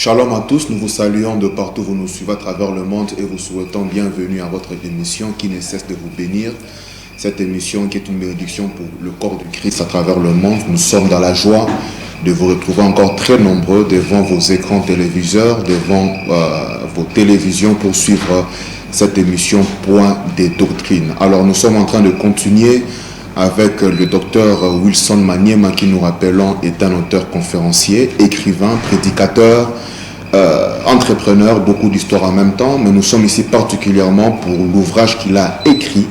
Shalom à tous, nous vous saluons de partout où vous nous suivez à travers le monde et vous souhaitons bienvenue à votre émission qui ne cesse de vous bénir. Cette émission qui est une bénédiction pour le corps du Christ à travers le monde. Nous sommes dans la joie de vous retrouver encore très nombreux devant vos écrans téléviseurs, devant vos télévisions pour suivre cette émission Point des doctrines. Alors nous sommes en train de continuer avec le docteur Wilson Maniema qui, nous rappelons, est un auteur conférencier, écrivain, prédicateur, entrepreneur, beaucoup d'histoires en même temps, mais nous sommes ici particulièrement pour l'ouvrage qu'il a écrit,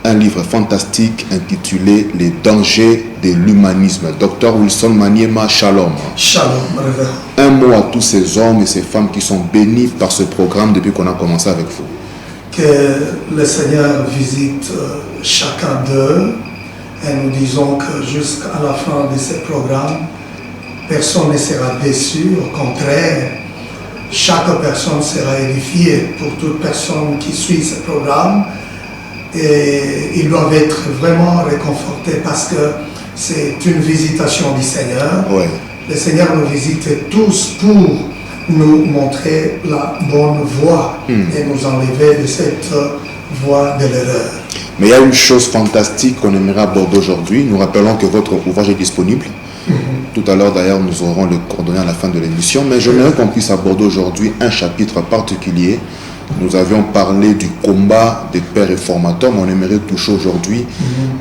un livre fantastique intitulé « Les dangers de l'humanisme ». Docteur Wilson Maniema, shalom. Shalom, révérend. Un mot à tous ces hommes et ces femmes qui sont bénis par ce programme depuis qu'on a commencé avec vous. Que le Seigneur visite chacun d'eux. Et nous disons que jusqu'à la fin de ce programme, personne ne sera déçu. Au contraire, chaque personne sera édifiée. Pour toute personne qui suit ce programme, et ils doivent être vraiment réconfortés parce que c'est une visitation du Seigneur. Ouais. Le Seigneur nous visite tous pour nous montrer la bonne voie et nous enlever de cette voie de l'erreur. Mais il y a une chose fantastique qu'on aimerait aborder aujourd'hui. Nous rappelons que votre ouvrage est disponible. Tout à l'heure, d'ailleurs, nous aurons le coordonné à la fin de l'émission. Mais j'aimerais qu'on puisse aborder aujourd'hui un chapitre particulier. Nous avions parlé du combat des pères réformateurs, mais on aimerait toucher aujourd'hui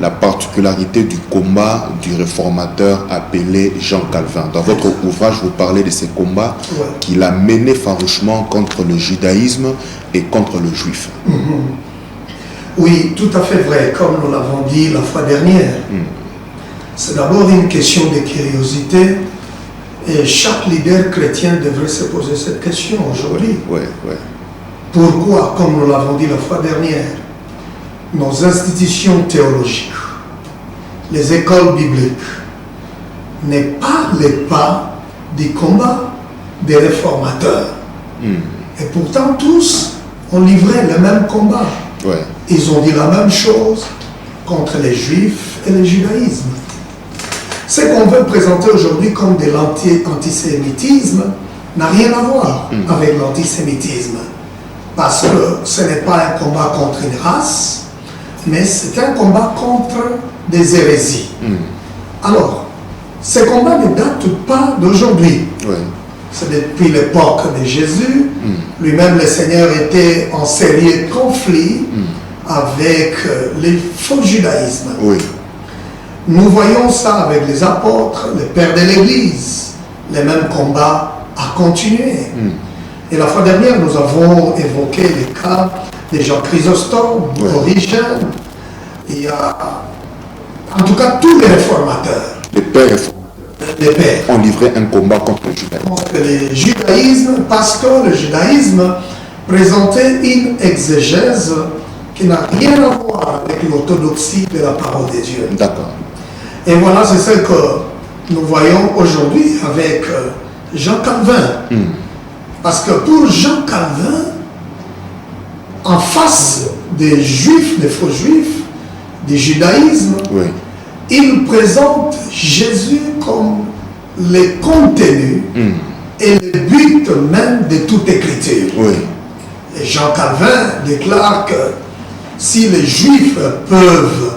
la particularité du combat du réformateur appelé Jean Calvin. Dans votre ouvrage, vous parlez de ces combats qu'il a menés farouchement contre le judaïsme et contre le juif. Oui, tout à fait vrai, comme nous l'avons dit la fois dernière. C'est d'abord une question de curiosité et chaque leader chrétien devrait se poser cette question aujourd'hui. Pourquoi, comme nous l'avons dit la fois dernière, nos institutions théologiques, les écoles bibliques, ne parlent pas du combat des réformateurs? Et pourtant tous ont livré le même combat. Ils ont dit la même chose contre les juifs et le judaïsme. Ce qu'on veut présenter aujourd'hui comme de l'antisémitisme n'a rien à voir avec l'antisémitisme. Parce que ce n'est pas un combat contre une race, mais c'est un combat contre des hérésies. Alors, ce combat ne date pas d'aujourd'hui. C'est depuis l'époque de Jésus. Lui-même, le Seigneur était en sérieux conflit avec les faux judaïsmes. Nous voyons ça avec les apôtres, les pères de l'Église. Les mêmes combats à continuer. Et la fois dernière, nous avons évoqué les cas de Jean Chrysostome, Origène. Il y a, en tout cas, tous les réformateurs. Les pères ont livré un combat contre le judaïsme. Contre le judaïsme, parce que le judaïsme présentait une exégèse qui n'a rien à voir avec l'orthodoxie de la parole de Dieu. D'accord. Et voilà, c'est ce que nous voyons aujourd'hui avec Jean Calvin. Parce que pour Jean Calvin, en face des juifs, des faux juifs, du judaïsme, il présente Jésus comme le contenu et le but même de toute écriture. Et Jean Calvin déclare que si les juifs peuvent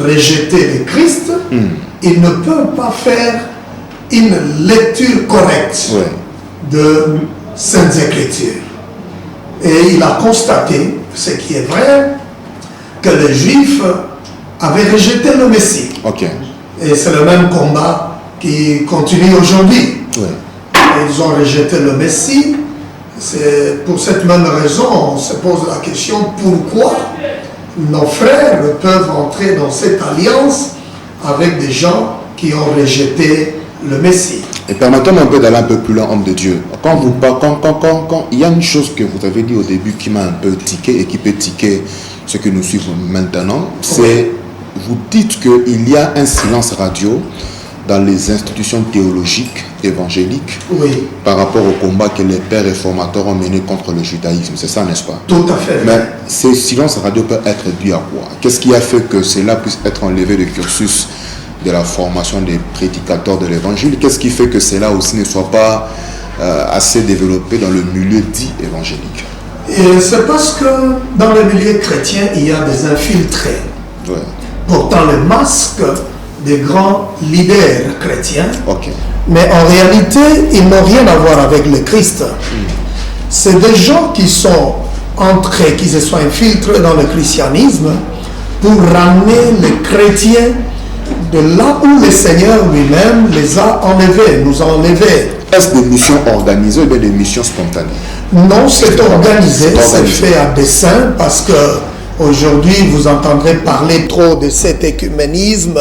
rejeter le Christ, ils ne peuvent pas faire une lecture correcte de Saintes Écritures. Et il a constaté, ce qui est vrai, que les Juifs avaient rejeté le Messie. Et c'est le même combat qui continue aujourd'hui. Ils ont rejeté le Messie. C'est pour cette même raison, on se pose la question pourquoi nos frères peuvent entrer dans cette alliance avec des gens qui ont rejeté le Messie. Et permettez-moi un peu d'aller un peu plus loin, homme de Dieu. Quand il y a une chose que vous avez dit au début qui m'a un peu tiqué et qui peut tiquer ceux qui nous suivent maintenant, c'est, vous dites qu'il y a un silence radio dans les institutions théologiques évangéliques par rapport au combat que les pères réformateurs ont mené contre le judaïsme. C'est ça, n'est-ce pas? Tout à fait. Mais ce silence radio peut être dû à quoi? Qu'est-ce qui a fait que cela puisse être enlevé du cursus de la formation des prédicateurs de l'évangile? Qu'est-ce qui fait que cela aussi ne soit pas assez développée dans le milieu dit évangélique. Et c'est parce que dans le milieu chrétien, il y a des infiltrés. Ouais. Portant le masque des grands leaders chrétiens. Ok. Mais en réalité, ils n'ont rien à voir avec le Christ. C'est des gens qui sont entrés, qui se sont infiltrés dans le christianisme pour ramener les chrétiens de là où le Seigneur lui-même les a enlevés, nous a enlevés. Est-ce des missions organisées ou bien des missions spontanées? Non, c'est organisé, c'est fait à dessein parce que aujourd'hui vous entendrez parler trop de cet écuménisme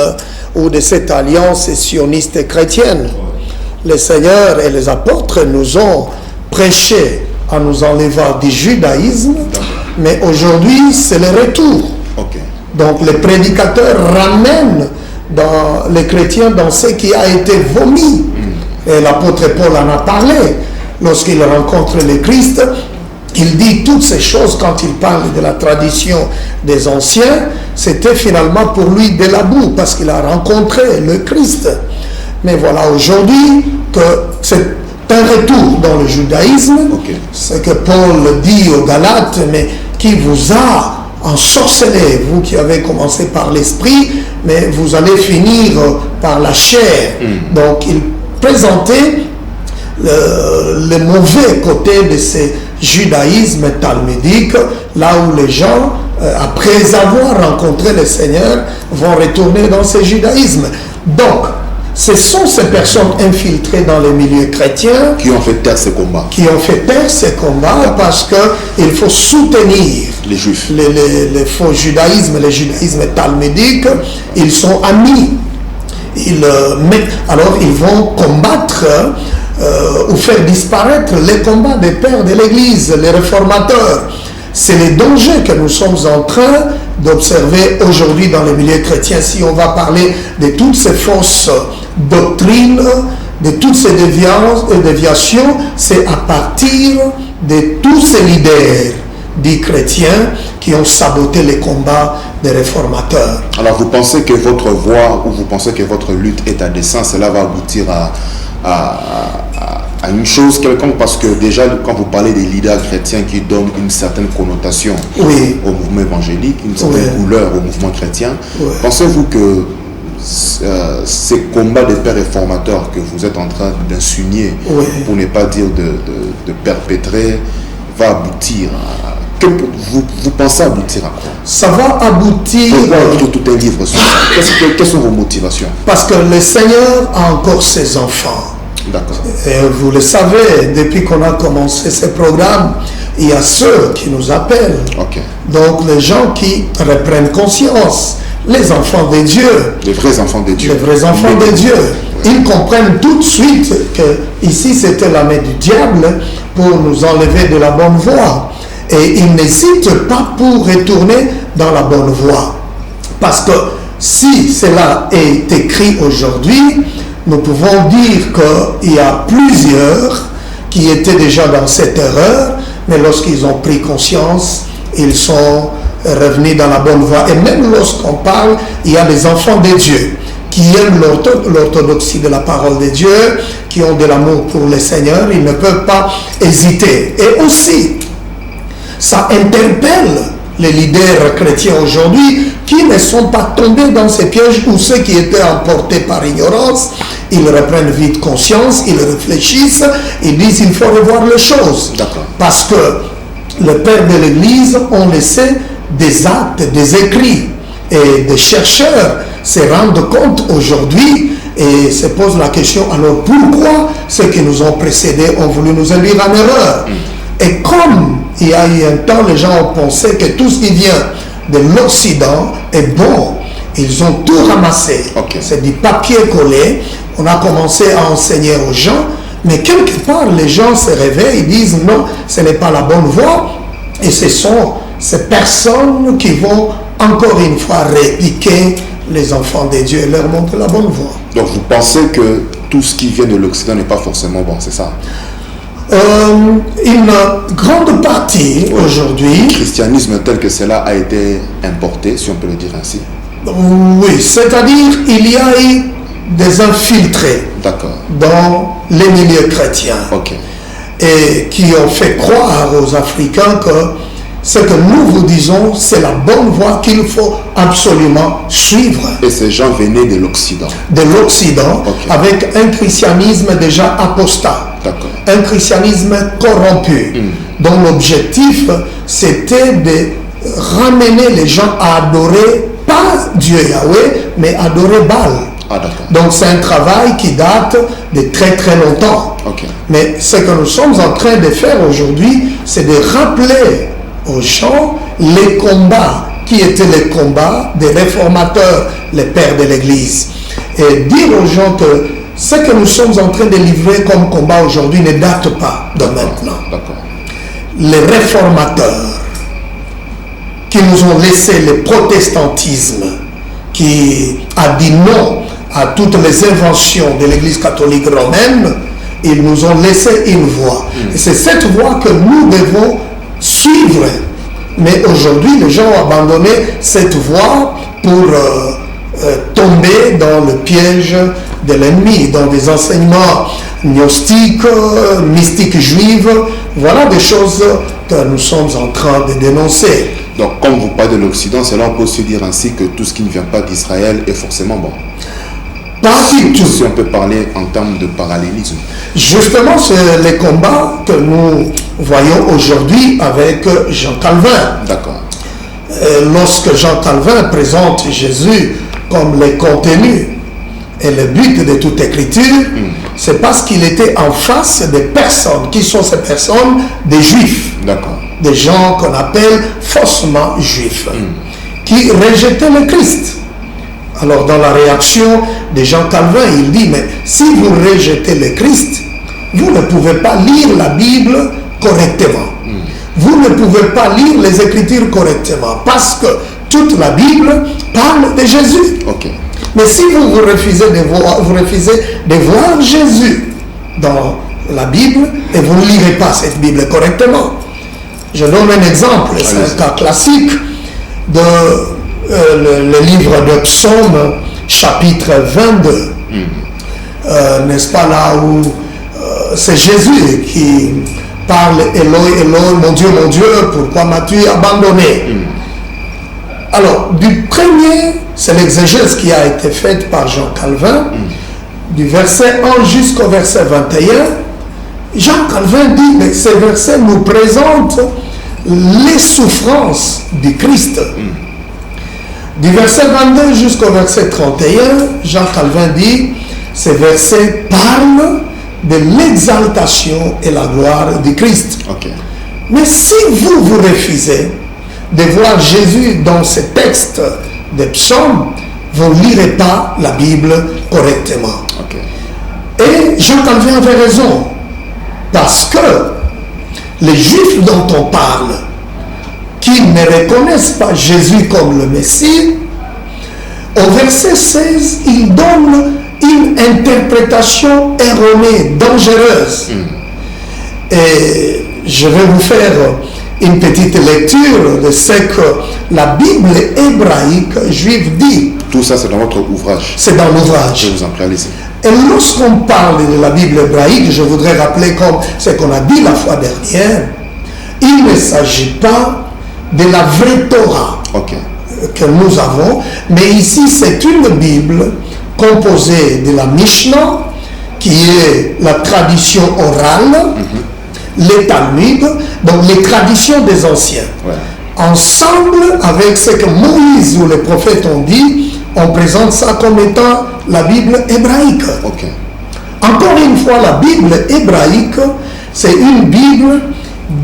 ou de cette alliance sioniste et chrétienne. Le Seigneur et les apôtres nous ont prêché à nous enlever du judaïsme, mais aujourd'hui c'est le retour. Okay. Donc les prédicateurs ramènent dans les chrétiens dans ce qui a été vomi. Et l'apôtre Paul en a parlé. Lorsqu'il rencontre le Christ, il dit toutes ces choses quand il parle de la tradition des anciens. C'était finalement pour lui de la boue parce qu'il a rencontré le Christ. Mais voilà, aujourd'hui, que c'est un retour dans le judaïsme. Okay. C'est que Paul dit aux Galates, mais qui vous a ensorcelé, vous qui avez commencé par l'esprit, mais vous allez finir par la chair. Donc il présentait le mauvais côté de ce judaïsme talmudique, là où les gens, après avoir rencontré le Seigneur, vont retourner dans ce judaïsme. Donc, ce sont ces personnes infiltrées dans les milieux chrétiens qui ont fait taire ces combats. Qui ont fait taire ces combats parce qu'il faut soutenir les juifs. Les faux judaïsmes, les judaïsmes talmudiques, ils sont amis. Alors ils vont combattre ou faire disparaître les combats des pères de l'Église, les réformateurs. C'est les dangers que nous sommes en train d'observer aujourd'hui dans les milieux chrétiens. Si on va parler de toutes ces fausses doctrines, de toutes ces déviations, c'est à partir de tous ces leaders dits chrétiens qui ont saboté les combats des réformateurs. Alors vous pensez que votre voix ou vous pensez que votre lutte est à dessein, cela va aboutir à une chose quelconque, parce que déjà quand vous parlez des leaders chrétiens qui donnent une certaine connotation au mouvement évangélique, une certaine couleur au mouvement chrétien, pensez-vous que ces combats des pères réformateurs que vous êtes en train d'insigner, pour ne pas dire de perpétrer, va aboutir à... Vous pensez aboutir à quoi? Ça va aboutir... Pourquoi écrire tout un livre sur ça? Quelles sont vos motivations? Parce que le Seigneur a encore ses enfants. D'accord. Et vous le savez, depuis qu'on a commencé ce programme, il y a ceux qui nous appellent. Okay. Donc les gens qui reprennent conscience, les enfants de Dieu. Les vrais enfants de Dieu. Les vrais enfants de Dieu. Ils comprennent tout de suite que ici c'était la main du diable pour nous enlever de la bonne voie. Et ils n'hésitent pas pour retourner dans la bonne voie. Parce que si cela est écrit aujourd'hui, nous pouvons dire qu'il y a plusieurs qui étaient déjà dans cette erreur, mais lorsqu'ils ont pris conscience, ils sont revenus dans la bonne voie. Et même lorsqu'on parle, il y a les enfants de Dieu qui aiment l'orthodoxie de la parole de Dieu, qui ont de l'amour pour le Seigneur, ils ne peuvent pas hésiter. Et aussi, ça interpelle les leaders chrétiens aujourd'hui qui ne sont pas tombés dans ces pièges, ou ceux qui étaient emportés par ignorance. Ils reprennent vite conscience, ils réfléchissent, ils disent il faut revoir les choses. Parce que les pères de l'Église ont laissé des actes, des écrits, et des chercheurs se rendent compte aujourd'hui et se posent la question, alors pourquoi ceux qui nous ont précédés ont voulu nous induire en erreur? Et comme il y a eu un temps, les gens ont pensé que tout ce qui vient de l'Occident est bon, ils ont tout ramassé. C'est du papier collé. On a commencé à enseigner aux gens, mais quelque part, les gens se réveillent, ils disent non, ce n'est pas la bonne voie. Et ce sont ces personnes qui vont encore une fois rééduquer les enfants de Dieu et leur montrer la bonne voie. Donc vous pensez que tout ce qui vient de l'Occident n'est pas forcément bon, c'est ça? Une grande partie aujourd'hui... Le christianisme tel que cela a été importé, si on peut le dire ainsi. Oui, c'est-à-dire il y a eu des infiltrés dans les milieux chrétiens et qui ont fait croire aux Africains que ce que nous vous disons, c'est la bonne voie qu'il faut absolument suivre. Et ces gens venaient de l'Occident. De l'Occident, avec un christianisme déjà apostat. Un christianisme corrompu. dont l'objectif, c'était de ramener les gens à adorer, pas Dieu Yahweh, mais adorer Baal. Donc c'est un travail qui date de très très longtemps. Mais ce que nous sommes en train de faire aujourd'hui, c'est de rappeler aux gens les combats qui étaient les combats des réformateurs, les pères de l'Église. Et dire aux gens que ce que nous sommes en train de livrer comme combat aujourd'hui ne date pas de maintenant. Les réformateurs qui nous ont laissé le protestantisme, qui a dit non à toutes les inventions de l'Église catholique romaine, ils nous ont laissé une voie. Et c'est cette voie que nous devons suivre. Mais aujourd'hui, les gens ont abandonné cette voie pour tomber dans le piège de l'ennemi, dans des enseignements gnostiques, mystiques juives. Voilà des choses que nous sommes en train de dénoncer. Donc, comme vous parlez de l'Occident, cela on peut aussi dire ainsi que tout ce qui ne vient pas d'Israël est forcément bon. Pas du tout. Si on peut parler en termes de parallélisme. Justement, c'est les combats que nous voyons aujourd'hui avec Jean Calvin. Lorsque Jean Calvin présente Jésus comme le contenu et le but de toute écriture, c'est parce qu'il était en face des personnes. Qui sont ces personnes? Des juifs. Des gens qu'on appelle faussement juifs, qui rejetaient le Christ. Alors dans la réaction de Jean Calvin, il dit, mais si vous rejetez le Christ, vous ne pouvez pas lire la Bible correctement. Vous ne pouvez pas lire les Écritures correctement, parce que toute la Bible parle de Jésus. Mais si vous refusez de voir Jésus dans la Bible, et vous ne lirez pas cette Bible correctement. Je donne un exemple, c'est un cas classique de le livre de Psaume, chapitre 22. N'est-ce pas là où c'est Jésus qui parle « Eloi, Eloi, mon Dieu, pourquoi m'as-tu abandonné ?» Alors, du premier, c'est l'exégèse qui a été faite par Jean Calvin, du verset 1 jusqu'au verset 21. Jean Calvin dit, mais ces versets nous présentent les souffrances du Christ. Du verset 22 jusqu'au verset 31, Jean Calvin dit, ces versets parlent de l'exaltation et la gloire du Christ. Mais si vous refusez de voir Jésus dans ces textes des psaumes, vous ne lirez pas la Bible correctement. Et Jean Calvin avait raison, parce que les Juifs dont on parle, qui ne reconnaissent pas Jésus comme le Messie, au verset 16, ils donnent une interprétation erronée, dangereuse. Et je vais vous faire une petite lecture de ce que la Bible hébraïque juive dit. Tout ça, c'est dans votre ouvrage. C'est dans l'ouvrage. Je vous en prie, allez-y. Et lorsqu'on parle de la Bible hébraïque, je voudrais rappeler comme ce qu'on a dit la fois dernière, il ne s'agit pas de la vraie Torah que nous avons, mais ici c'est une Bible composée de la Mishnah, qui est la tradition orale, les Talmud, donc les traditions des anciens. Ensemble avec ce que Moïse ou les prophètes ont dit, on présente ça comme étant la Bible hébraïque. Encore une fois, la Bible hébraïque, c'est une Bible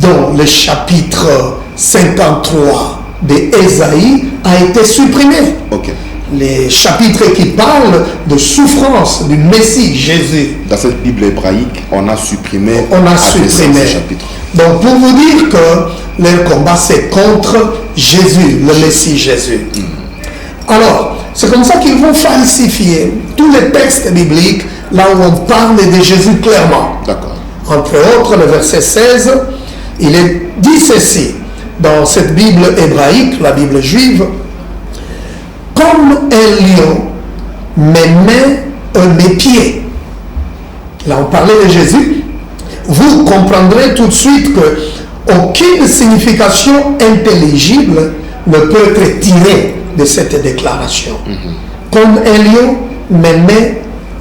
dont le chapitre 53 d'Ésaïe a été supprimé. Les chapitres qui parlent de souffrance du Messie Jésus. Dans cette Bible hébraïque, on a supprimé ces chapitres. Donc pour vous dire que leur combat c'est contre Jésus, le Messie Jésus. Alors, c'est comme ça qu'ils vont falsifier tous les textes bibliques là où on parle de Jésus clairement. Entre autres, le verset 16, il est dit ceci dans cette Bible hébraïque, la Bible juive: comme un lion, mes mains mes pieds. Là, on parlait de Jésus. Vous comprendrez tout de suite que aucune signification intelligible ne peut être tirée de cette déclaration. Comme un lion, mes mains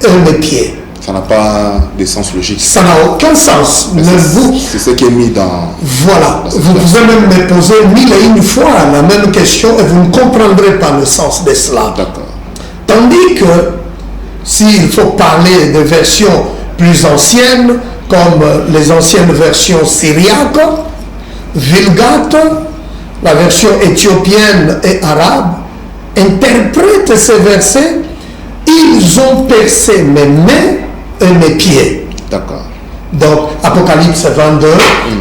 et mes pieds. Ça n'a pas de sens logique. Ça n'a aucun sens. C'est ce qui est mis dans... Voilà. Vous pouvez même me poser 1001 fois la même question et vous ne comprendrez pas le sens de cela. D'accord. Tandis que s'il faut parler de versions plus anciennes, comme les anciennes versions syriaques, vulgates, la version éthiopienne et arabe, interprètent ces versets, ils ont percé mes mains et mes pieds. D'accord. Donc, Apocalypse 22,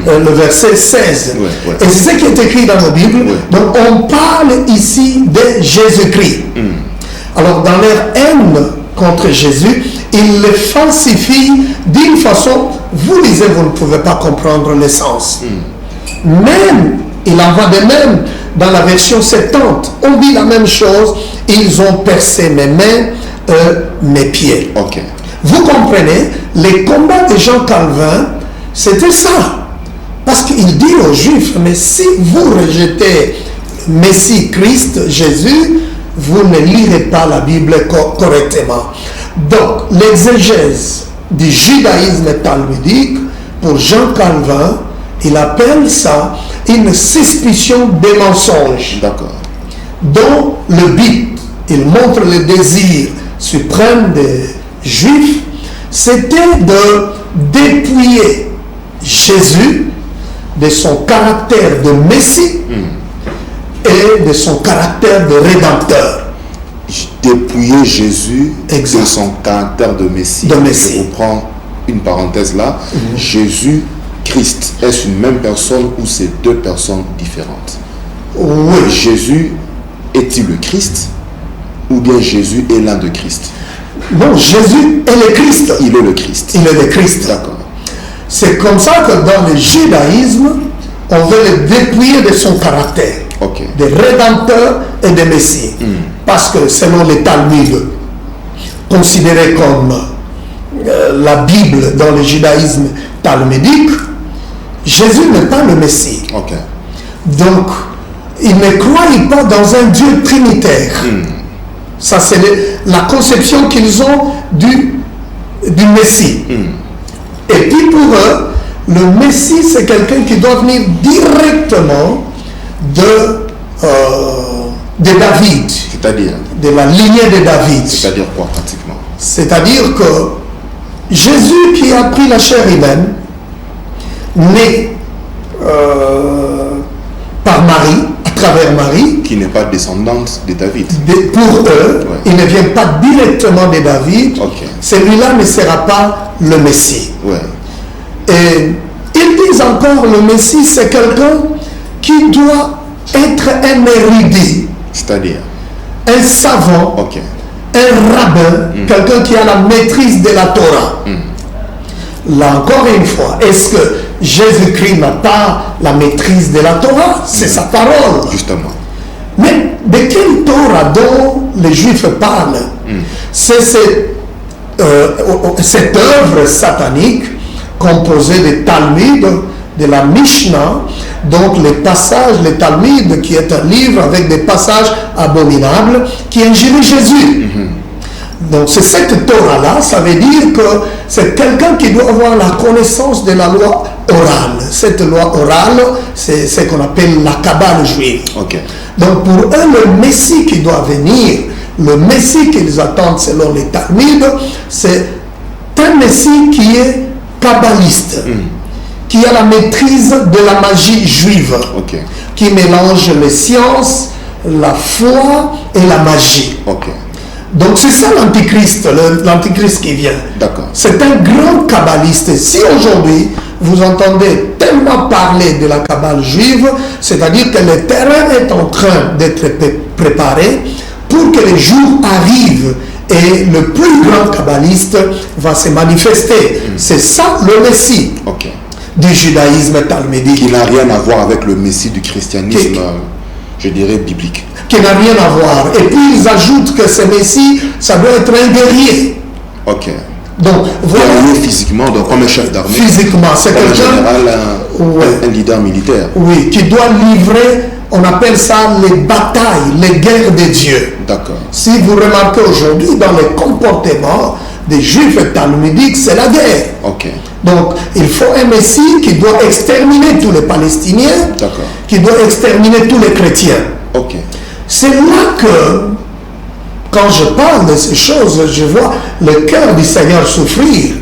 le verset 16. Ouais. Et c'est ce qui est écrit dans la Bible. Ouais. Donc, on parle ici de Jésus-Christ. Alors, dans leur haine contre Jésus, ils le falsifient d'une façon, vous lisez, vous ne pouvez pas comprendre le sens. Même, il en va de même dans la version 70. On dit la même chose, ils ont percé mes mains, mes pieds. Ok. Vous comprenez, les combats de Jean Calvin, c'était ça. Parce qu'il dit aux Juifs, mais si vous rejetez Messie, Christ, Jésus, vous ne lirez pas la Bible correctement. Donc, l'exégèse du judaïsme talmudique, pour Jean Calvin, il appelle ça une suspicion des mensonges. D'accord. Dont le but, il montre le désir suprême des Juifs, c'était de dépouiller Jésus de son caractère de Messie et de son caractère de Rédempteur. Dépouiller Jésus Exact. de son caractère de Messie. De Messie. Je reprends une parenthèse là. Jésus, Christ, est-ce une même personne ou c'est deux personnes différentes? Oui. Jésus est-il le Christ ou bien Jésus est l'un de Christ? Non, Jésus est le Christ. Il est le Christ. Il est le Christ. D'accord. C'est comme ça que dans le judaïsme, on veut le dépouiller de son caractère, Ok. de Rédempteur et de Messie. Parce que selon les Talmuds, considérés comme la Bible dans le judaïsme talmudique, Jésus n'est pas le Messie. Ok. Donc, ils ne croient pas dans un Dieu trinitaire. Ça, c'est la conception qu'ils ont du Messie. Et puis pour eux, le Messie, c'est quelqu'un qui doit venir directement de David, C'est-à-dire de la lignée de David. C'est-à-dire quoi pratiquement? C'est-à-dire que Jésus qui a pris la chair humaine, né par Marie, à travers Marie, Qui n'est pas descendante de David. pour eux, Ouais. il ne vient pas directement de David. Ok. Celui-là ne sera pas le Messie. Ouais. Et ils disent encore, le Messie, c'est quelqu'un qui doit être un érudit, C'est-à-dire? un savant, Ok. un rabbin, quelqu'un qui a la maîtrise de la Torah. Là encore une fois, est-ce que Jésus-Christ n'a pas la maîtrise de la Torah? C'est sa parole. Justement. Mais de quelle Torah dont les Juifs parlent? C'est cette œuvre satanique composée de Talmud, de la Mishnah, donc les passages, le Talmud qui est un livre avec des passages abominables qui injurient Jésus. Donc c'est cette Torah-là, ça veut dire que c'est quelqu'un qui doit avoir la connaissance de la loi orale. Cette loi orale, c'est ce qu'on appelle la Kabbale juive. Ok. Donc pour eux, le Messie qui doit venir, le Messie qu'ils attendent selon les Talmuds, c'est un Messie qui est kabbaliste, qui a la maîtrise de la magie juive, Ok. qui mélange les sciences, la foi et la magie. Ok. Donc c'est ça l'antichrist, l'antichrist qui vient. D'accord. C'est un grand kabbaliste. Si aujourd'hui vous entendez tellement parler de la Kabbale juive, c'est-à-dire que le terrain est en train d'être préparé pour que les jours arrivent et le plus grand kabbaliste va se manifester. C'est ça le Messie Ok. du judaïsme talmudique. Qui n'a rien à voir avec le Messie du christianisme, je dirais, biblique. Qui n'a rien à voir. Et puis ils ajoutent que ce Messie, ça doit être un guerrier. Ok. Donc, voilà. Physiquement, donc comme un chef d'armée. Physiquement, c'est quelqu'un. Général, un leader militaire. Oui, qui doit livrer, on appelle ça les batailles, les guerres de Dieu. D'accord. Si vous remarquez aujourd'hui dans les comportements des Juifs talmudiques, c'est la guerre. Ok. Donc, il faut un Messie qui doit exterminer tous les Palestiniens, qui doit exterminer tous les chrétiens. Ok. C'est là que, quand je parle de ces choses, je vois le cœur du Seigneur souffrir.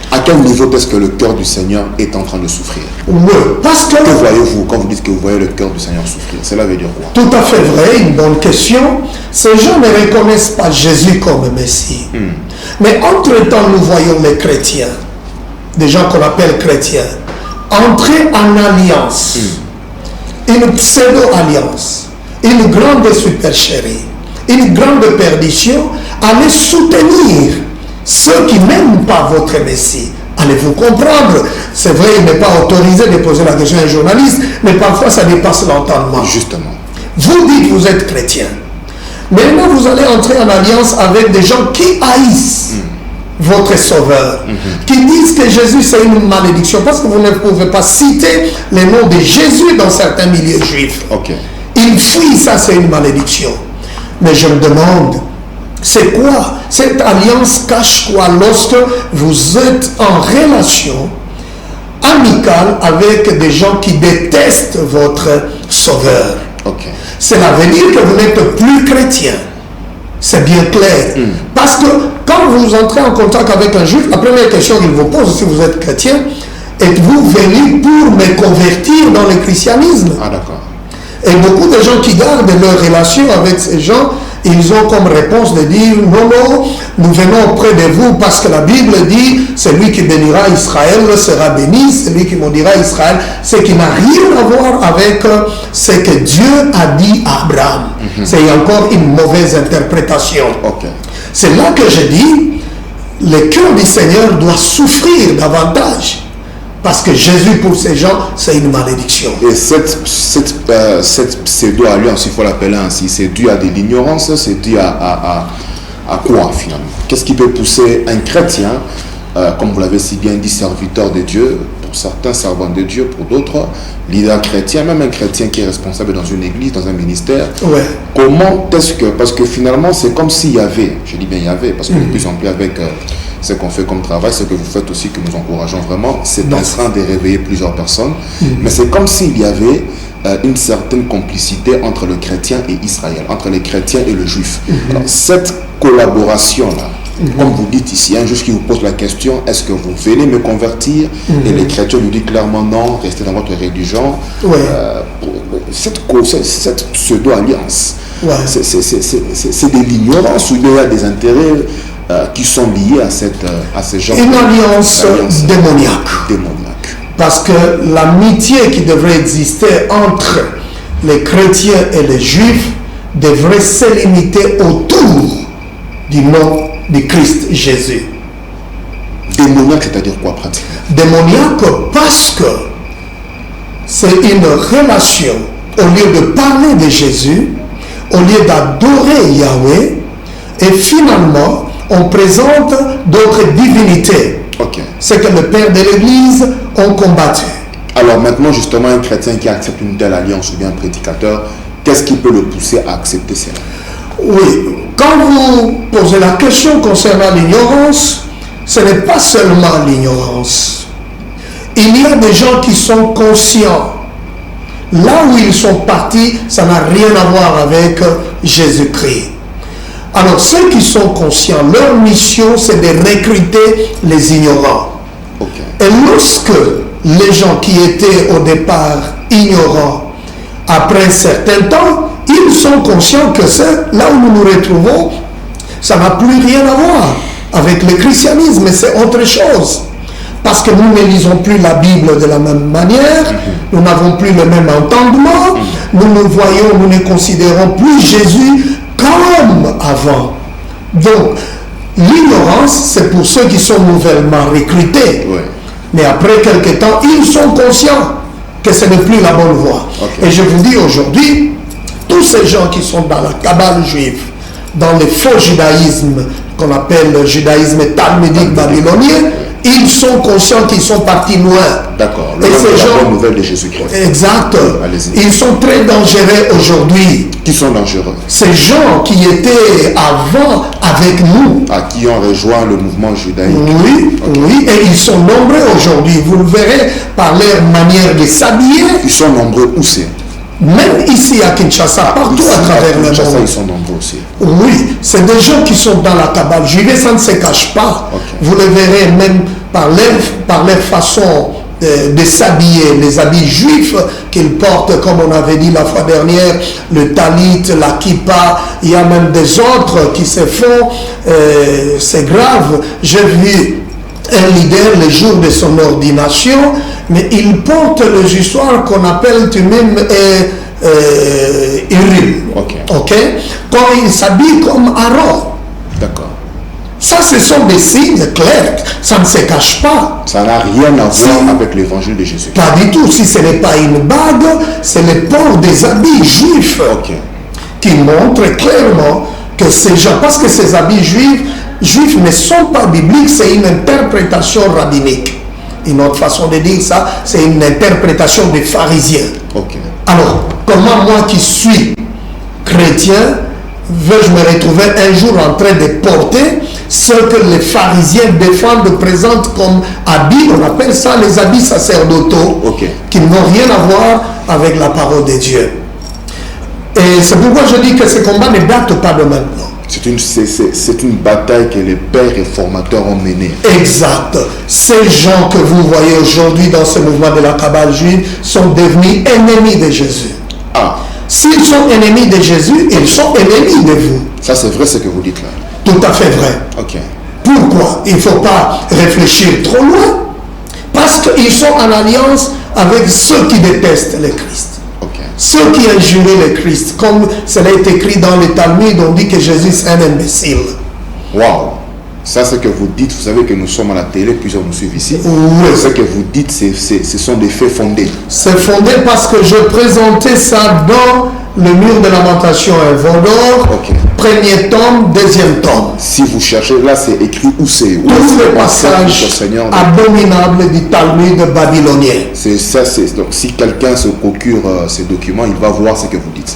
À quel niveau est-ce que le cœur du Seigneur est en train de souffrir? Oui, parce que... Que voyez-vous quand vous dites que vous voyez le cœur du Seigneur souffrir? Cela veut dire quoi? Tout à fait vrai, une bonne question. Ces gens ne reconnaissent pas Jésus comme Messie. Mais entre-temps, nous voyons les chrétiens, des gens qu'on appelle chrétiens, entrer en alliance, une pseudo-alliance, une grande supercherie, une grande perdition, allez soutenir ceux qui n'aiment pas votre Messie. Allez-vous comprendre? C'est vrai, il n'est pas autorisé de poser la question à un journaliste, mais parfois ça dépasse l'entendement. Justement. Vous dites que vous êtes chrétien. Maintenant, vous allez entrer en alliance avec des gens qui haïssent votre sauveur, qui disent que Jésus c'est une malédiction, parce que vous ne pouvez pas citer le nom de Jésus dans certains milieux juifs. Ok. Ils fuient, ça c'est une malédiction. Mais je me demande, c'est quoi? Cette alliance cache quoi lorsque vous êtes en relation amicale avec des gens qui détestent votre sauveur? Ok. Cela veut dire que vous n'êtes plus chrétien. C'est bien clair. Parce que quand vous entrez en contact avec un juif, la première question qu'il vous pose, si vous êtes chrétien, êtes-vous venu pour me convertir dans le christianisme? Ah, d'accord. Et beaucoup de gens qui gardent leur relation avec ces gens, ils ont comme réponse de dire non, non, nous venons auprès de vous parce que la Bible dit celui qui bénira Israël sera béni, celui qui maudira Israël, ce qui n'a rien à voir avec ce que Dieu a dit à Abraham. C'est encore une mauvaise interprétation. Okay. C'est là que je dis le cœur du Seigneur doit souffrir davantage. Parce que Jésus, pour ces gens, c'est une malédiction. Et cette pseudo-alliance, il faut l'appeler ainsi, c'est dû à de l'ignorance, c'est dû à quoi finalement? Qu'est-ce qui peut pousser un chrétien, comme vous l'avez si bien dit, serviteur de Dieu, pour certains servants de Dieu, pour d'autres, leader chrétien, même un chrétien qui est responsable dans une église, dans un ministère, ouais. Comment est-ce que, parce que finalement c'est comme s'il y avait, je dis bien il y avait, parce que de plus en plus avec ce qu'on fait comme travail, ce que vous faites aussi, que nous encourageons vraiment, c'est en train de réveiller plusieurs personnes, mais c'est comme s'il y avait une certaine complicité entre le chrétien et Israël, entre les chrétiens et le juif. Alors, cette collaboration-là, comme vous dites ici, un juif qui vous pose la question, est-ce que vous venez me convertir? Et les chrétiens lui disent clairement non, restez dans votre religion. Ouais. Cette pseudo-alliance, ouais. C'est de l'ignorance ou il y a des intérêts qui sont liés à ce genre une alliance démoniaque. Parce que l'amitié qui devrait exister entre les chrétiens et les juifs devrait se limiter autour du nom de Christ Jésus. Démoniaque, c'est-à-dire quoi pratiquement? Démoniaque parce que c'est une relation, au lieu de parler de Jésus, au lieu d'adorer Yahweh, et finalement, on présente d'autres divinités. Okay. C'est que le père de l'Église ont combattu. Alors maintenant, justement, un chrétien qui accepte une telle alliance ou bien un prédicateur, qu'est-ce qui peut le pousser à accepter cela? Oui, quand vous posez la question concernant l'ignorance, ce n'est pas seulement l'ignorance. Il y a des gens qui sont conscients. Là où ils sont partis, ça n'a rien à voir avec Jésus-Christ. Alors ceux qui sont conscients, leur mission c'est de recruter les ignorants. Okay. Et lorsque les gens qui étaient au départ ignorants, après un certain temps, ils sont conscients que c'est là où nous nous retrouvons, ça n'a plus rien à voir avec le christianisme, mais c'est autre chose. Parce que nous ne lisons plus la Bible de la même manière, nous n'avons plus le même entendement, nous ne voyons, nous ne considérons plus Jésus comme avant. Donc, l'ignorance, c'est pour ceux qui sont nouvellement recrutés. Ouais. Mais après quelque temps, ils sont conscients que ce n'est plus la bonne voie. Okay. Et je vous dis aujourd'hui, tous ces gens qui sont dans la cabale juive, dans le faux judaïsme, qu'on appelle le judaïsme talmudique babylonien, ils sont conscients qu'ils sont partis loin. D'accord. Et ces gens, bonne nouvelle de Jésus-Christ. Exact. Allez-y. Ils sont très dangereux aujourd'hui. Qui sont dangereux? Ces gens qui étaient avant avec nous. Qui ont rejoint le mouvement judaïque. Oui, oui, et ils sont nombreux aujourd'hui. Vous le verrez par leur manière de s'habiller. Ils sont nombreux où c'est? Même ici à Kinshasa, partout Ici, à travers le Kinshasa, monde. ils sont nombreux aussi. Oui, c'est des gens qui sont dans la Kabbale juive, ça ne se cache pas. Vous le verrez même par leur façon de s'habiller, les habits juifs qu'ils portent, comme on avait dit la fois dernière, le talit, la kippa. Il y a même des autres qui se font, c'est grave. J'ai vu un leader le jour de son ordination, mais il porte les histoires qu'on appelle tout de même Urim. Ok. Quand il s'habille comme Aaron. D'accord. Ça, ce sont des signes clairs. Ça ne se cache pas. Ça n'a rien à voir avec l'évangile de Jésus. Pas du tout. Si ce n'est pas une bague, c'est le port des habits juifs qui montrent clairement que ces gens, parce que ces habits juifs ne sont pas bibliques, c'est une interprétation rabbinique. Une autre façon de dire ça, c'est une interprétation des pharisiens. Alors, comment moi qui suis chrétien, veux-je me retrouver un jour en train de porter ce que les pharisiens défendent, présentent comme habits, on appelle ça les habits sacerdotaux, qui n'ont rien à voir avec la parole de Dieu. Et c'est pourquoi je dis que ce combat ne date pas de maintenant. C'est une bataille que les pères réformateurs ont menée. Exact. Ces gens que vous voyez aujourd'hui dans ce mouvement de la Kabbale juive sont devenus ennemis de Jésus. S'ils sont ennemis de Jésus, ils sont ennemis de vous. Ça, c'est vrai ce que vous dites là. Tout à fait vrai. Pourquoi? Il ne faut pas réfléchir trop loin. Parce qu'ils sont en alliance avec ceux qui détestent le Christ. Ceux qui injurent le Christ. Comme cela est écrit dans le Talmud, on dit que Jésus est un imbécile. Waouh! Ça, ce que vous dites, vous savez que nous sommes à la télé, plusieurs nous suivent ici. Oui. Ce que vous dites, ce sont des faits fondés. C'est fondé parce que je présentais ça dans le mur de lamentation à Vendor, premier tome, deuxième tome. Si vous cherchez, là c'est écrit où c'est? Tous les passages abominables du Talmud babylonien. C'est ça, donc si quelqu'un se procure ces documents, il va voir ce que vous dites.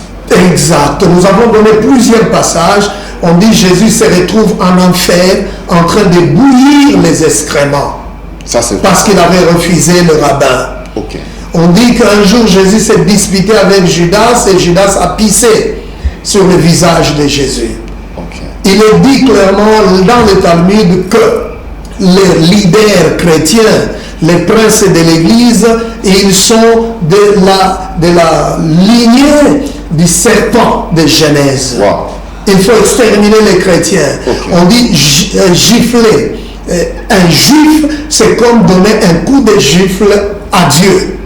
Exact. Nous avons donné plusieurs passages. On dit Jésus se retrouve en enfer en train de bouillir les excréments. Ça, c'est parce qu'il avait refusé le rabbin. On dit qu'un jour Jésus s'est disputé avec Judas et Judas a pissé sur le visage de Jésus. Il est dit clairement dans le Talmud que les leaders chrétiens, les princes de l'Église, ils sont de la lignée du serpent de Genèse. Il faut exterminer les chrétiens. On dit gifler. Un juif, c'est comme donner un coup de gifle à Dieu.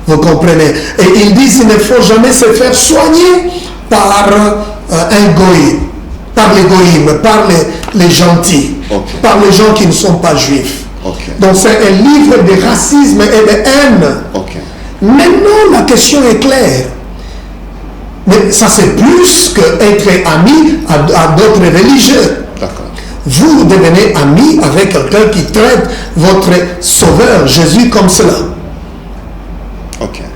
Vous comprenez? Et ils disent qu'il ne faut jamais se faire soigner par un goïm, par l'égoïme, par les gentils, par les gens qui ne sont pas juifs. Donc c'est un livre de racisme et de haine. Maintenant, la question est claire. Mais ça c'est plus qu'être ami à d'autres religieux. Vous devenez ami avec quelqu'un qui traite votre sauveur, Jésus, comme cela.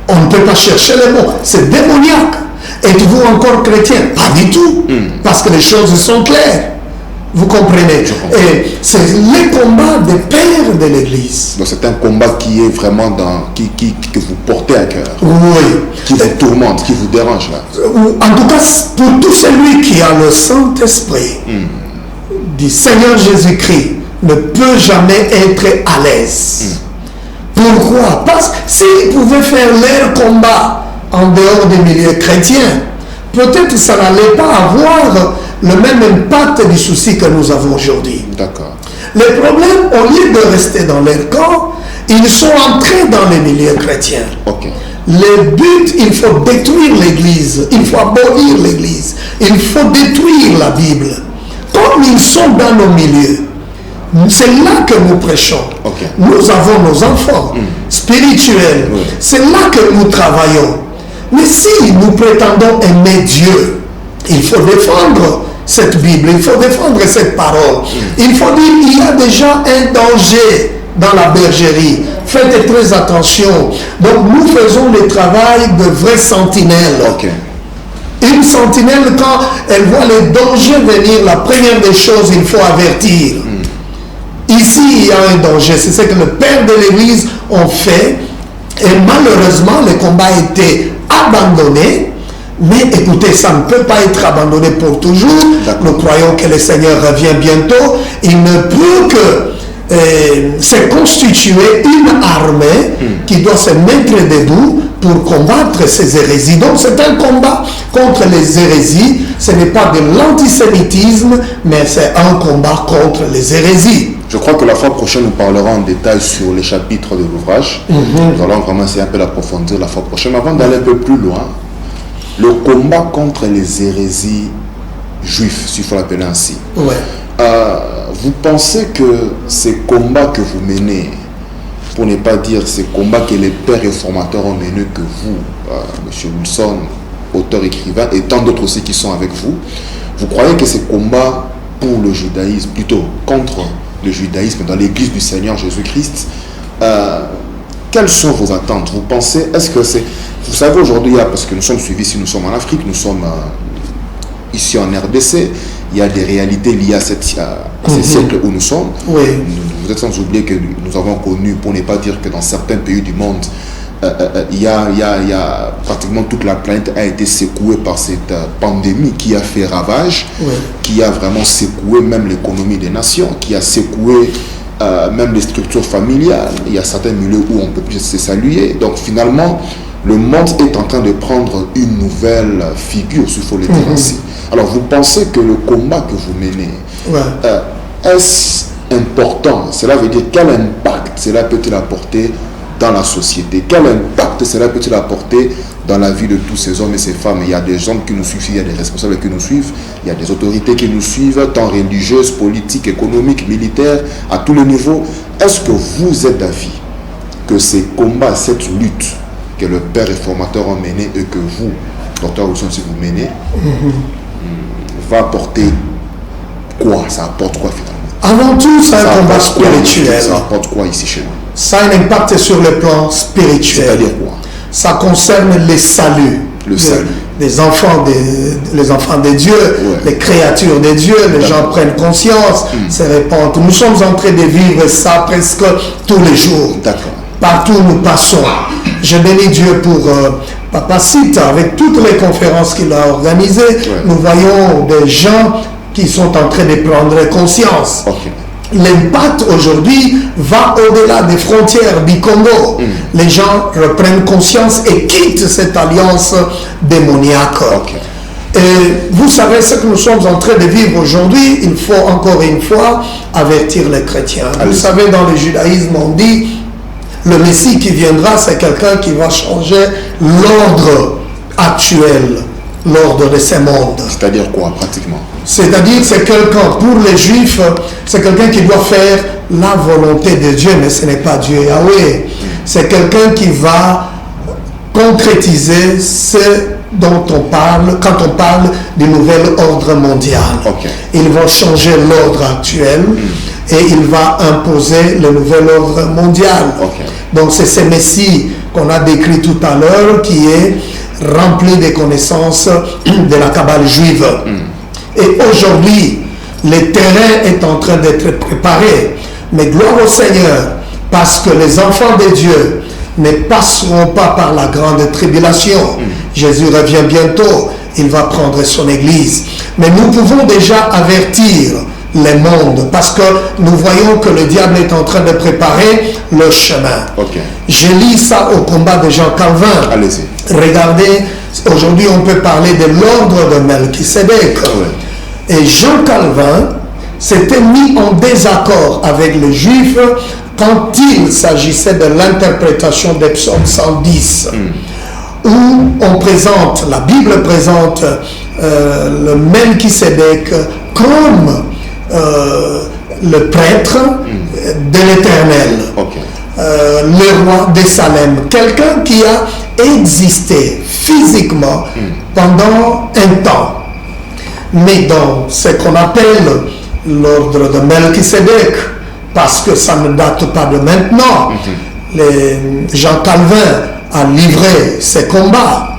On ne peut pas chercher les mots. C'est démoniaque. Êtes-vous encore chrétien? Pas du tout. Parce que les choses sont claires. Vous comprenez? Et c'est le combat des pères de l'Église. Donc c'est un combat qui est vraiment que vous portez à cœur. Oui. Qui vous tourmente, qui vous dérange là. En tout cas, pour tout celui qui a le Saint-Esprit du Seigneur Jésus-Christ ne peut jamais être à l'aise. Pourquoi? Parce que s'ils pouvaient faire leur combat en dehors des milieux chrétiens, peut-être que ça n'allait pas avoir le même impact du souci que nous avons aujourd'hui. Les problèmes, au lieu de rester dans leur camp, ils sont entrés dans les milieux chrétiens. Le but, il faut détruire l'Église, il faut abolir l'Église, il faut détruire la Bible. Comme ils sont dans nos milieux, c'est là que nous prêchons. Nous avons nos enfants spirituels. C'est là que nous travaillons. Mais si nous prétendons aimer Dieu, il faut défendre cette Bible, il faut défendre cette parole. Il faut dire qu'il y a déjà un danger dans la bergerie. Faites très attention. Donc nous faisons le travail de vraie sentinelle. Ok. Une sentinelle, quand elle voit le danger venir, la première des choses, il faut avertir. Ici, il y a un danger. C'est ce que le père de l'Église a fait. Et malheureusement, le combat a été abandonné. Mais écoutez, ça ne peut pas être abandonné pour toujours. Nous croyons que le Seigneur revient bientôt. Il ne peut que se constituer une armée qui doit se mettre debout pour combattre ces hérésies. Donc c'est un combat contre les hérésies. Ce n'est pas de l'antisémitisme, mais c'est un combat contre les hérésies. Je crois que la fois prochaine, nous parlerons en détail sur les chapitres de l'ouvrage. Nous allons vraiment essayer un peu d'approfondir la fois prochaine. Mais avant d'aller un peu plus loin, le combat contre les hérésies juifs, s'il faut l'appeler ainsi. Ouais. Vous pensez que ces combats que vous menez, pour ne pas dire ces combats que les pères réformateurs ont menés, que vous, M. Wilson, auteur, écrivain, et tant d'autres aussi qui sont avec vous, vous croyez que ces combats pour le judaïsme, plutôt contre le judaïsme dans l'église du Seigneur Jésus-Christ, quelles sont vos attentes? Vous pensez, est-ce que c'est... Vous savez aujourd'hui, parce que nous sommes suivis ici, nous sommes en Afrique, nous sommes ici en RDC, il y a des réalités liées à ces siècles où nous sommes. Oui. Vous êtes sans oublier que nous avons connu, pour ne pas dire que dans certains pays du monde, il y a pratiquement toute la planète a été secouée par cette pandémie qui a fait ravage, qui a vraiment secoué même l'économie des nations, qui a secoué même les structures familiales. Il y a certains milieux où on ne peut plus se saluer. Donc finalement, le monde est en train de prendre une nouvelle figure, s'il faut le dire ainsi. Alors vous pensez que le combat que vous menez, est-ce important? Cela veut dire quel impact cela peut-il apporter dans la société? Quel impact cela peut-il apporter dans la vie de tous ces hommes et ces femmes? Il y a des hommes qui nous suivent, il y a des responsables qui nous suivent, il y a des autorités qui nous suivent, tant religieuses, politiques, économiques, militaires, à tous les niveaux. Est-ce que vous êtes d'avis que ces combats, cette lutte que le père réformateur a mené et que vous, docteur Wilson, si vous menez, va apporter quoi? Ça apporte quoi finalement? Avant tout, c'est un combat spirituel. Ça apporte quoi ici chez nous? Ça a un impact sur le plan spirituel. C'est-à-dire quoi? Ça concerne les saluts. Le salut. Les enfants de Dieu, les créatures de Dieu, les gens prennent conscience, se répandent. Nous sommes en train de vivre ça presque tous les jours. D'accord. Partout où nous passons. Je bénis Dieu pour Papa Sita, avec toutes les conférences qu'il a organisées. Nous voyons des gens qui sont en train de prendre conscience. L'impact aujourd'hui va au-delà des frontières du Congo. Les gens reprennent conscience et quittent cette alliance démoniaque. Et vous savez ce que nous sommes en train de vivre aujourd'hui. Il faut encore une fois avertir les chrétiens. Vous savez, dans le judaïsme, on dit le Messie qui viendra, c'est quelqu'un qui va changer l'ordre actuel, l'ordre de ce monde. C'est-à-dire quoi, pratiquement? C'est-à-dire, c'est quelqu'un, pour les Juifs, c'est quelqu'un qui doit faire la volonté de Dieu, mais ce n'est pas Dieu Yahweh. C'est quelqu'un qui va concrétiser ce dont on parle quand on parle du nouvel ordre mondial. Il va changer l'ordre actuel et il va imposer le nouvel ordre mondial. Donc c'est ce Messie qu'on a décrit tout à l'heure qui est rempli des connaissances de la Kabbale juive. Et aujourd'hui, le terrain est en train d'être préparé. Mais gloire au Seigneur, parce que les enfants de Dieu ne passeront pas par la grande tribulation. Jésus revient bientôt, il va prendre son église. Mais nous pouvons déjà avertir le monde, parce que nous voyons que le diable est en train de préparer le chemin. Je lis ça au combat de Jean Calvin. Allez-y. Regardez, aujourd'hui on peut parler de l'ordre de Melchisédek. Et Jean Calvin s'était mis en désaccord avec les Juifs quand il s'agissait de l'interprétation des psaumes 110, où on présente, la Bible présente le Melchisédek comme le prêtre de l'Éternel, le roi de Salem, quelqu'un qui a existé physiquement pendant un temps. mis dans ce qu'on appelle l'ordre de Melchisédek, parce que ça ne date pas de maintenant. Jean Calvin a livré ses combats,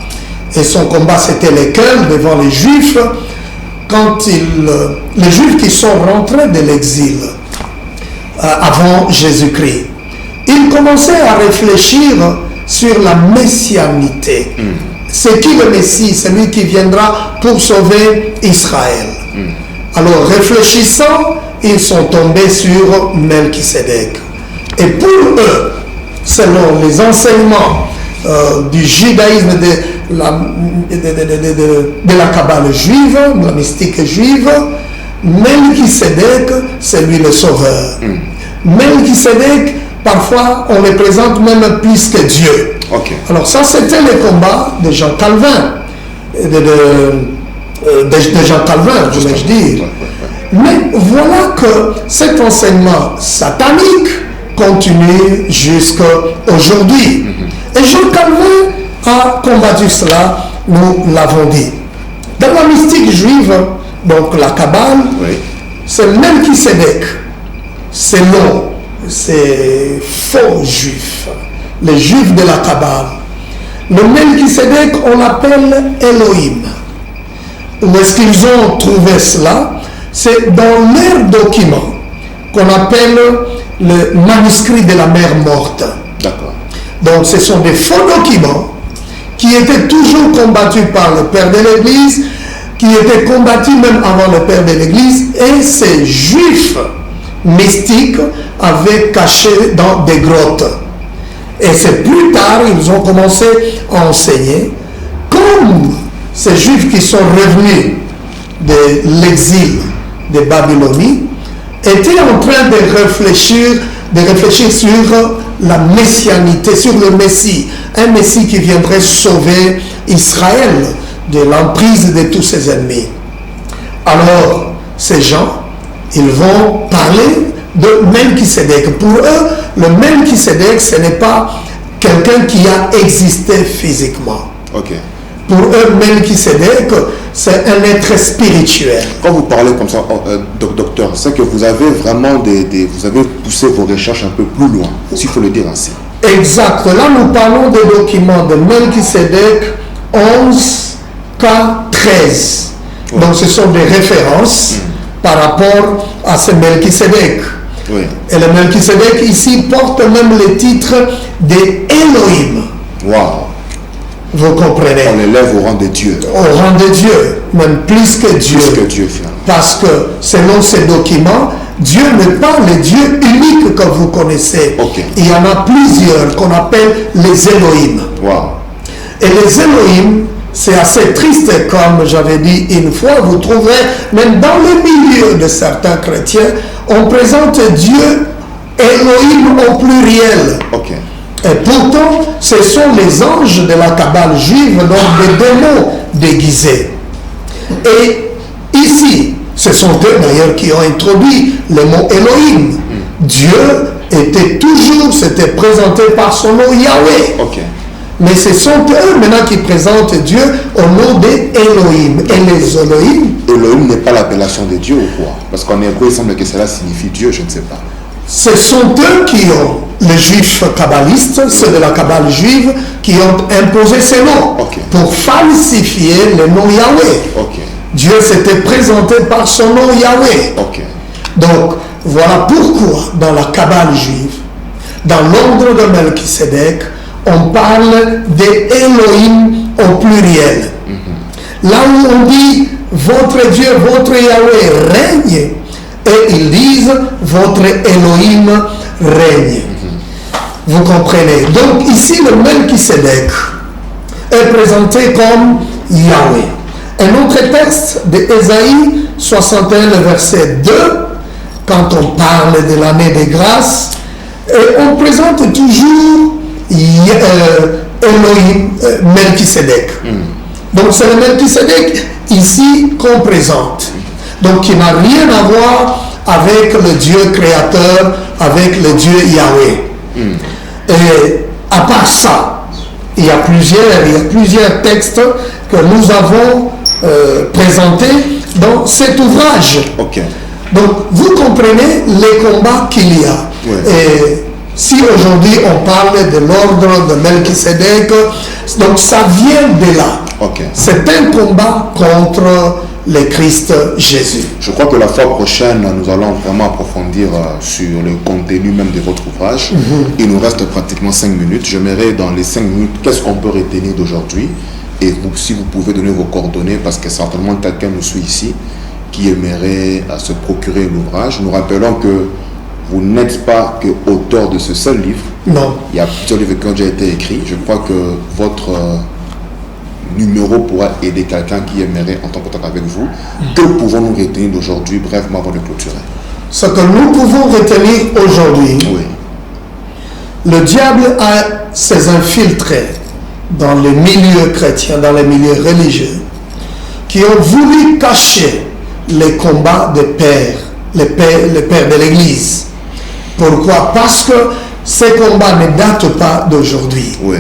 et son combat c'était lequel devant les Juifs, quand les Juifs qui sont rentrés de l'exil avant Jésus-Christ, ils commençaient à réfléchir sur la messianité. C'est qui le Messie? Celui qui viendra pour sauver Israël. Alors, réfléchissant, ils sont tombés sur Melchisédek. Et pour eux, selon les enseignements du judaïsme, de la Kabbale juive, de la mystique juive, Melchisédek, c'est lui le sauveur. Melchisédek, parfois, on le présente même plus que Dieu. Okay. Alors ça, c'était le combat de Jean Calvin, de Jean Calvin, je vais dire. Mais voilà que cet enseignement satanique continue jusqu'à aujourd'hui. Et Jean Calvin a combattu cela, nous l'avons dit. Dans la mystique juive, donc la Kabbale, c'est Melchisédek, c'est long, c'est faux juif, les juifs de la Kabbale. Le Melchisédek, on l'appelle Elohim. Où est-ce qu'ils ont trouvé cela? C'est dans leur document qu'on appelle le manuscrit de la mer morte. D'accord. Donc ce sont des faux documents qui étaient toujours combattus par le père de l'Église, qui étaient combattus même avant le père de l'Église, et ces juifs mystiques avaient caché dans des grottes. Et c'est plus tard ils ont commencé à enseigner, comme ces juifs qui sont revenus de l'exil de Babylonie étaient en train de réfléchir sur la messianité, sur le Messie, un Messie qui viendrait sauver Israël de l'emprise de tous ses ennemis. Alors, ces gens, ils vont parler de Melchisédek. Pour eux, le Melchisédek, ce n'est pas quelqu'un qui a existé physiquement. Okay. Pour eux, Melchisédek, c'est un être spirituel. Quand vous parlez comme ça, docteur, c'est que vous avez vraiment vous avez poussé vos recherches un peu plus loin, s'il faut le dire ainsi. Exact. Là, nous parlons des documents de Melchisédek 11K13. Ouais. Donc, ce sont des références par rapport à ce Melchisédek. Oui. Et le Melchisédek ici porte même le titre d'Elohim. Waouh! Vous comprenez? On l'élève au rang de Dieu. Au rang de Dieu, même plus que Dieu. Plus que Dieu, finalement. Parce que selon ces documents, Dieu n'est pas le Dieu unique que vous connaissez. Okay. Il y en a plusieurs qu'on appelle les Elohim. Wow. Et les Elohim, c'est assez triste, comme j'avais dit une fois, vous trouverez, même dans le milieu de certains chrétiens, on présente Dieu Elohim au pluriel. Okay. Et pourtant, ce sont les anges de la Kabbale juive, donc des démons déguisés. Et ici, ce sont eux d'ailleurs qui ont introduit le mot Elohim. Dieu s'était présenté par son nom Yahweh. Okay. Mais ce sont eux maintenant qui présentent Dieu au nom d'Elohim. Et les Elohim... Elohim n'est pas l'appellation de Dieu ou quoi? Parce qu'en hébreu, il semble que cela signifie Dieu, je ne sais pas. Ce sont eux qui ont, les juifs kabbalistes, ceux de la Kabbale juive, qui ont imposé ces noms pour falsifier le nom Yahweh. Dieu s'était présenté par son nom Yahweh. Donc, voilà pourquoi dans la Kabbale juive, dans l'ordre de Melchisédek, on parle d'Elohim au pluriel. Là où on dit votre Dieu, votre Yahweh règne, et ils disent votre Elohim règne. Vous comprenez? Donc ici le Melchisédek est présenté comme Yahweh. Un autre texte de Ésaïe 61, verset 2, quand on parle de l'année des grâces, on présente toujours Elohim, Melchisédek. Donc c'est le Melchisédek ici qu'on présente. Donc qui n'a rien à voir avec le Dieu créateur, avec le Dieu Yahweh. Et à part ça, il y a plusieurs textes que nous avons présentés dans cet ouvrage. Ok. Donc, vous comprenez les combats qu'il y a. Ouais. Et si aujourd'hui on parle de l'ordre de Melchisédek, donc ça vient de là. Ok. C'est un combat contre le Christ Jésus. Je crois que la fois prochaine, nous allons vraiment approfondir sur le contenu même de votre ouvrage. Il nous reste pratiquement 5 minutes. J'aimerais dans les 5 minutes, qu'est-ce qu'on peut retenir d'aujourd'hui? Et vous, si vous pouvez donner vos coordonnées, parce que certainement quelqu'un nous suit ici qui aimerait se procurer l'ouvrage. Nous rappelons que vous n'êtes pas que auteur de ce seul livre. Non. Il y a plusieurs livres qui ont déjà été écrits. Je crois que votre numéro pourra aider quelqu'un qui aimerait entrer en contact avec vous. Que pouvons-nous retenir d'aujourd'hui, brièvement, avant de clôturer? Ce que nous pouvons retenir aujourd'hui, Oui. le diable a ses infiltrés dans les milieux chrétiens, dans les milieux religieux, qui ont voulu cacher les combats des pères, les pères de l'Église. Pourquoi? Parce que ces combats ne datent pas d'aujourd'hui. Oui.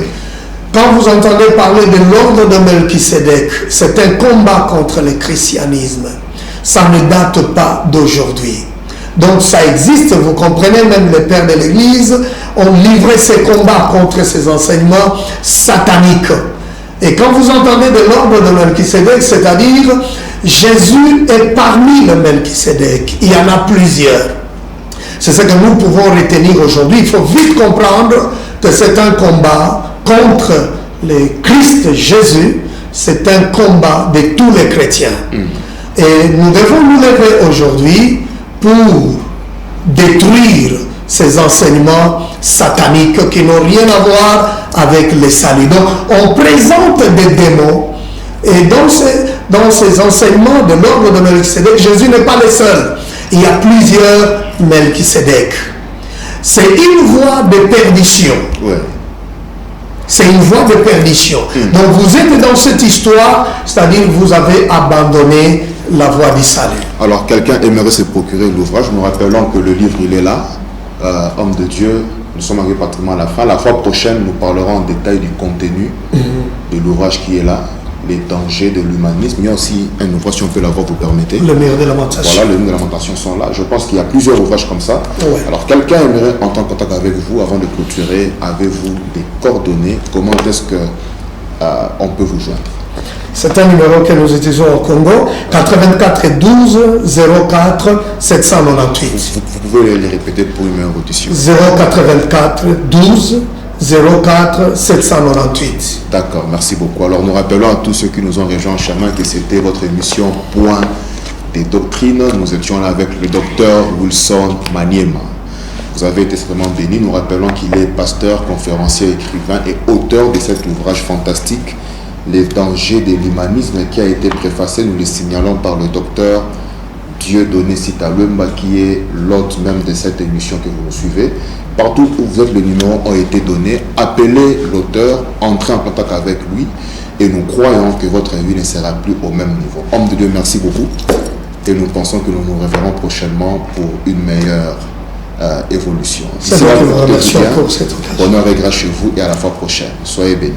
Quand vous entendez parler de l'ordre de Melchisédek, c'est un combat contre le christianisme. Ça ne date pas d'aujourd'hui. Donc ça existe, vous comprenez, même les pères de l'Église ont livré ces combats contre ces enseignements sataniques. Et quand vous entendez de l'ordre de Melchisédek, c'est-à-dire Jésus est parmi le Melchisédek, il y en a plusieurs. C'est ce que nous pouvons retenir aujourd'hui. Il faut vite comprendre que c'est un combat contre le Christ Jésus, c'est un combat de tous les chrétiens. Et nous devons nous lever aujourd'hui pour détruire ces enseignements sataniques qui n'ont rien à voir avec le salut. Donc, on présente des démons et dans ces enseignements de l'ordre de Melchisédek, Jésus n'est pas le seul. Il y a plusieurs Melchisédek. C'est une voie de perdition. Ouais. C'est une voie de perdition. Donc vous êtes dans cette histoire, c'est-à-dire vous avez abandonné la voie du salut. Alors quelqu'un aimerait se procurer l'ouvrage. Nous rappelons que le livre il est là. Homme de Dieu, nous sommes arrivés pratiquement à la fin. La fois prochaine, nous parlerons en détail du contenu de l'ouvrage qui est là, les dangers de l'humanisme. Il y a aussi un ouvrage, si on peut l'avoir, vous permettez. Le mur de lamentation. Voilà, le mur de lamentation sont là. Je pense qu'il y a plusieurs ouvrages comme ça. Ouais. Alors quelqu'un aimerait entrer en contact avec vous avant de clôturer. Avez-vous des coordonnées? Comment est-ce que on peut vous joindre? C'est un numéro que nous utilisons au Congo, 84 12 04 798. Vous pouvez les répéter pour une meilleure audition. 084 12 04 798. D'accord, merci beaucoup. Alors nous rappelons à tous ceux qui nous ont rejoints en chemin que c'était votre émission Point des doctrines. Nous étions là avec le docteur Wilson Maniema. Vous avez été extrêmement bénis. Nous rappelons qu'il est pasteur, conférencier, écrivain et auteur de cet ouvrage fantastique, Les dangers de l'humanisme, qui a été préfacé, nous le signalons, par le docteur Dieudonné Sitalwemba, qui est l'hôte même de cette émission que vous suivez. Partout où vous êtes, les numéros ont été donnés. Appelez l'auteur, entrez en contact avec lui et nous croyons que votre vie ne sera plus au même niveau. Homme de Dieu, merci beaucoup. Et nous pensons que nous nous reverrons prochainement pour une meilleure évolution. C'est moi qui vous remercie pour cette occasion. Bonheur et grâce chez vous et à la fois prochaine. Soyez bénis.